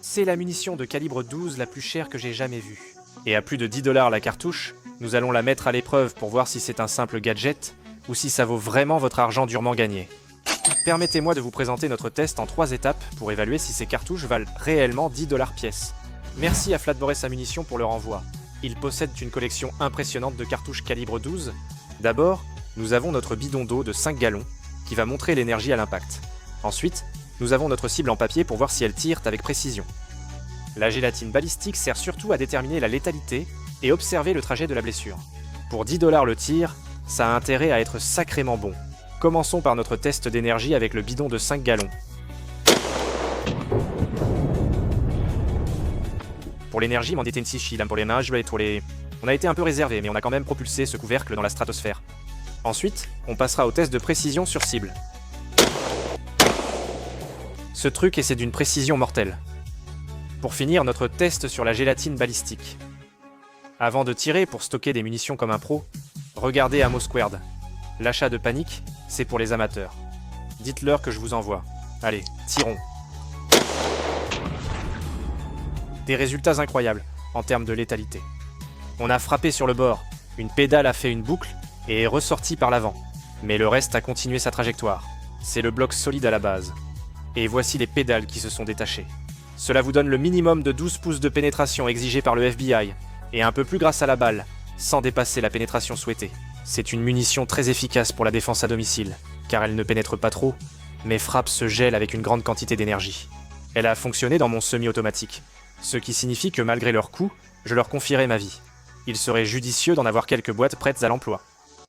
C'est la munition de calibre 12 la plus chère que j'ai jamais vue. Et à plus de 10$ la cartouche, nous allons la mettre à l'épreuve pour voir si c'est un simple gadget ou si ça vaut vraiment votre argent durement gagné. Permettez-moi de vous présenter notre test en 3 étapes pour évaluer si ces cartouches valent réellement 10$ pièce. Merci à Flatborès Ammunition pour leur envoi. Ils possèdent une collection impressionnante de cartouches calibre 12. D'abord, nous avons notre bidon d'eau de 5 gallons qui va montrer l'énergie à l'impact. Ensuite, nous avons notre cible en papier pour voir si elle tire avec précision. La gélatine balistique sert surtout à déterminer la létalité et observer le trajet de la blessure. Pour 10$ le tir, ça a intérêt à être sacrément bon. Commençons par notre test d'énergie avec le bidon de 5 gallons. Pour l'énergie, m'en était pour les mains, on a été un peu réservé, mais on a quand même propulsé ce couvercle dans la stratosphère. Ensuite, on passera au test de précision sur cible. Ce truc, et c'est d'une précision mortelle. Pour finir, notre test sur la gélatine balistique. Avant de tirer pour stocker des munitions comme un pro, regardez Ammo Squared. L'achat de panique, c'est pour les amateurs. Dites-leur que je vous envoie. Allez, tirons. Des résultats incroyables, en termes de létalité. On a frappé sur le bord, une pédale a fait une boucle et est ressortie par l'avant. Mais le reste a continué sa trajectoire. C'est le bloc solide à la base. Et voici les pédales qui se sont détachées. Cela vous donne le minimum de 12 pouces de pénétration exigé par le FBI, et un peu plus grâce à la balle, sans dépasser la pénétration souhaitée. C'est une munition très efficace pour la défense à domicile, car elle ne pénètre pas trop, mais frappe ce gel avec une grande quantité d'énergie. Elle a fonctionné dans mon semi-automatique, ce qui signifie que malgré leur coût, je leur confierai ma vie. Il serait judicieux d'en avoir quelques boîtes prêtes à l'emploi.